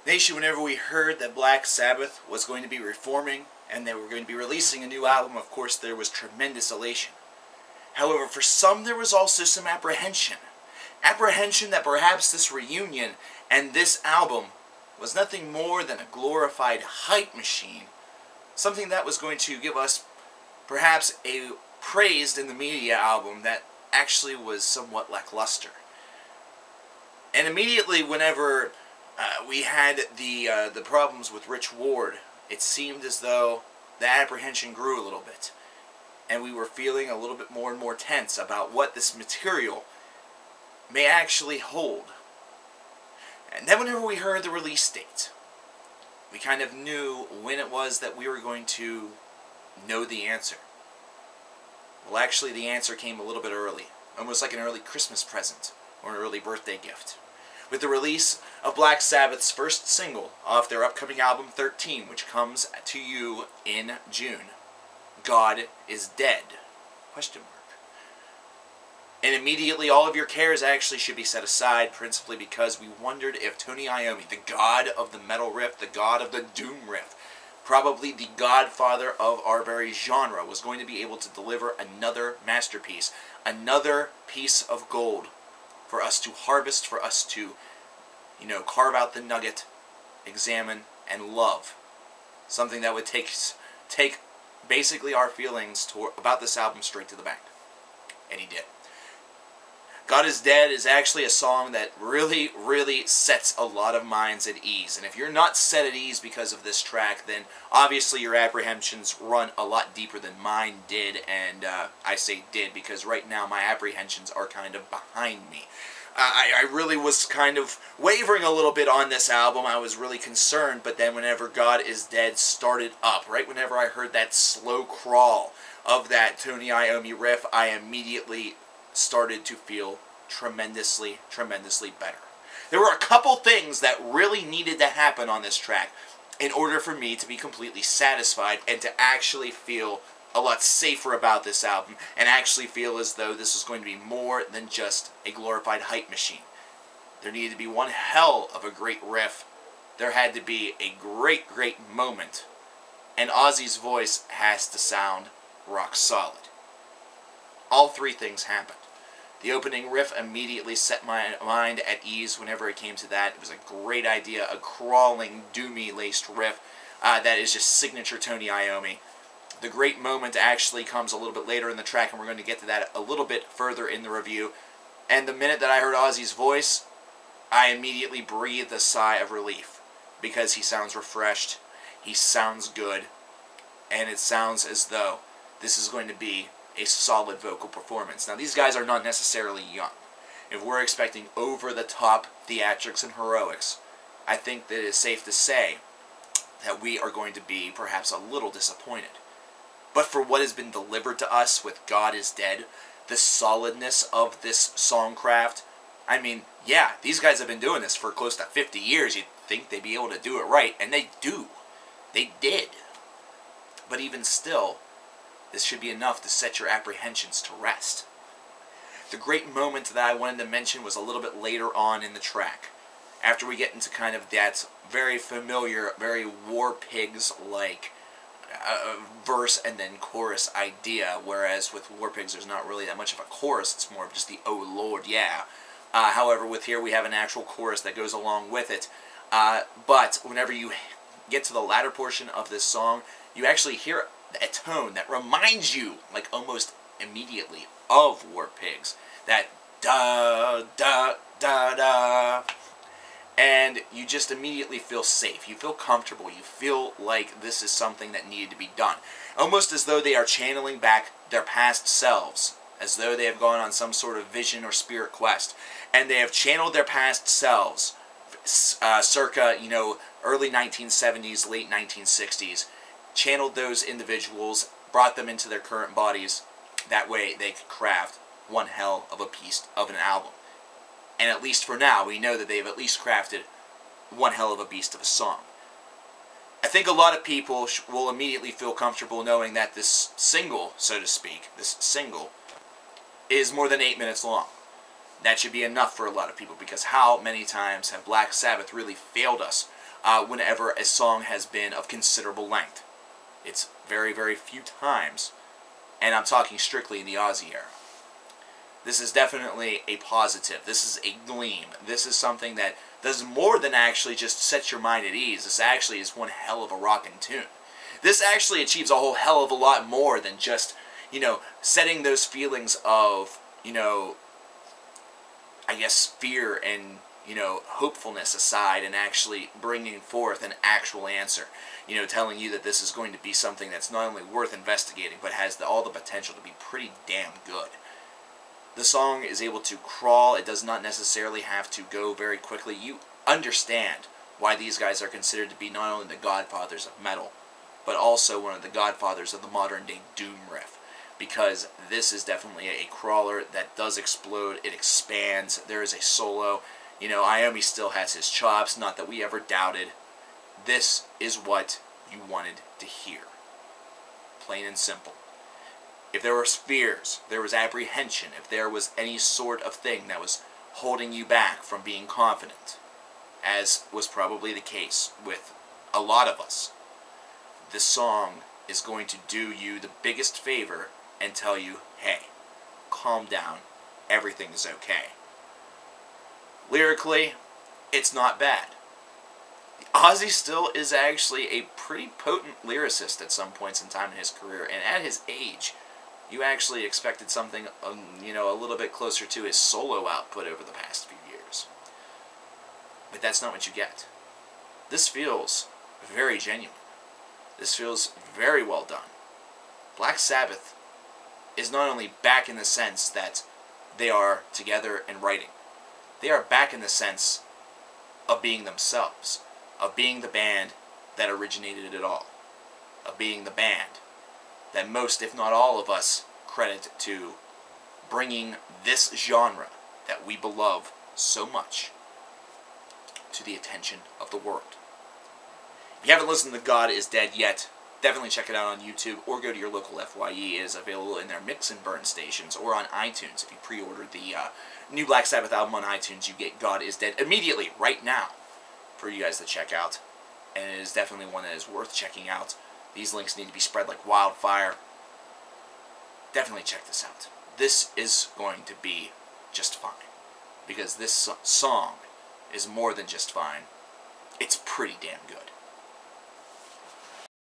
Nation, whenever we heard that Black Sabbath was going to be reforming and they were going to be releasing a new album, of course there was tremendous elation. However, for some there was also some apprehension. Apprehension that perhaps this reunion and this album was nothing more than a glorified hype machine. Something that was going to give us perhaps a praised in the media album that actually was somewhat lackluster. And immediately whenever we had the problems with Rich Ward, it seemed as though the apprehension grew a little bit. And we were feeling a little bit more and more tense about what this material may actually hold. And then whenever we heard the release date, we kind of knew when it was that we were going to know the answer. Well, actually the answer came a little bit early, almost like an early Christmas present or an early birthday gift, with the release of Black Sabbath's first single off their upcoming album 13, which comes to you in June. God is Dead? Question mark. And immediately all of your cares actually should be set aside, principally because we wondered if Tony Iommi, the god of the metal riff, the god of the doom riff, probably the godfather of our very genre, was going to be able to deliver another masterpiece, another piece of gold for us to harvest, for us to, carve out the nugget, examine, and love. Something that would take basically our feelings about this album straight to the bank. And he did. God is Dead is actually a song that really, really sets a lot of minds at ease. And if you're not set at ease because of this track, then obviously your apprehensions run a lot deeper than mine did. And I say did because right now my apprehensions are kind of behind me. I really was kind of wavering a little bit on this album. I was really concerned, but then whenever God is Dead started up, right whenever I heard that slow crawl of that Tony Iommi riff, I immediately started to feel tremendously, tremendously better. There were a couple things that really needed to happen on this track in order for me to be completely satisfied and to actually feel a lot safer about this album and actually feel as though this was going to be more than just a glorified hype machine. There needed to be one hell of a great riff. There had to be a great, great moment. And Ozzy's voice has to sound rock solid. All three things happened. The opening riff immediately set my mind at ease whenever it came to that. It was a great idea, a crawling, doomy-laced riff that is just signature Tony Iommi. The great moment actually comes a little bit later in the track, and we're going to get to that a little bit further in the review. And the minute that I heard Ozzy's voice, I immediately breathed a sigh of relief, because he sounds refreshed, he sounds good, and it sounds as though this is going to be a solid vocal performance. Now, these guys are not necessarily young. If we're expecting over-the-top theatrics and heroics, I think that it is safe to say that we are going to be perhaps a little disappointed. But for what has been delivered to us with God is Dead, the solidness of this songcraft, I mean, yeah, these guys have been doing this for close to 50 years. You'd think they'd be able to do it right, and they do. They did. But even still, this should be enough to set your apprehensions to rest. The great moment that I wanted to mention was a little bit later on in the track. After we get into kind of that very familiar, very War Pigs-like verse and then chorus idea, whereas with War Pigs there's not really that much of a chorus, it's more of just the "oh Lord, yeah." However, with here we have an actual chorus that goes along with it. But whenever you get to the latter portion of this song, you actually hear a tone that reminds you, like almost immediately, of War Pigs. That da da da da. And you just immediately feel safe. You feel comfortable. You feel like this is something that needed to be done. Almost as though they are channeling back their past selves. As though they have gone on some sort of vision or spirit quest. And they have channeled their past selves circa, early 1970s, late 1960s. Channeled those individuals, brought them into their current bodies. That way they could craft one hell of a piece of an album. And at least for now, we know that they've at least crafted one hell of a beast of a song. I think a lot of people will immediately feel comfortable knowing that this single, so to speak, this single, is more than 8 minutes long. That should be enough for a lot of people, because how many times have Black Sabbath really failed us whenever a song has been of considerable length. It's very, very few times, and I'm talking strictly in the Ozzy era. This is definitely a positive. This is a gleam. This is something that does more than actually just set your mind at ease. This actually is one hell of a rockin' tune. This actually achieves a whole hell of a lot more than just, setting those feelings of, I guess, fear and, hopefulness aside and actually bringing forth an actual answer. Telling you that this is going to be something that's not only worth investigating, but has all the potential to be pretty damn good. The song is able to crawl. It does not necessarily have to go very quickly. You understand why these guys are considered to be not only the godfathers of metal, but also one of the godfathers of the modern-day doom riff. Because this is definitely a crawler that does explode. It expands. There is a solo. Iommi still has his chops. Not that we ever doubted. This is what you wanted to hear. Plain and simple. If there was fears, there was apprehension, if there was any sort of thing that was holding you back from being confident, as was probably the case with a lot of us, this song is going to do you the biggest favor and tell you, hey, calm down, everything is okay. Lyrically, it's not bad. Ozzy still is actually a pretty potent lyricist at some points in time in his career, and at his age, you actually expected something, a little bit closer to his solo output over the past few years. But that's not what you get. This feels very genuine. This feels very well done. Black Sabbath is not only back in the sense that they are together and writing. They are back in the sense of being themselves, of being the band that originated it all, of being the band that most, if not all of us, credit to bringing this genre that we beloved so much to the attention of the world. If you haven't listened to God is Dead yet, definitely check it out on YouTube or go to your local FYE. It is available in their mix and burn stations or on iTunes. If you pre-ordered the new Black Sabbath album on iTunes, you get God is Dead immediately, right now, for you guys to check out. And it is definitely one that is worth checking out. These links need to be spread like wildfire. Definitely check this out. This is going to be just fine. Because this song is more than just fine. It's pretty damn good.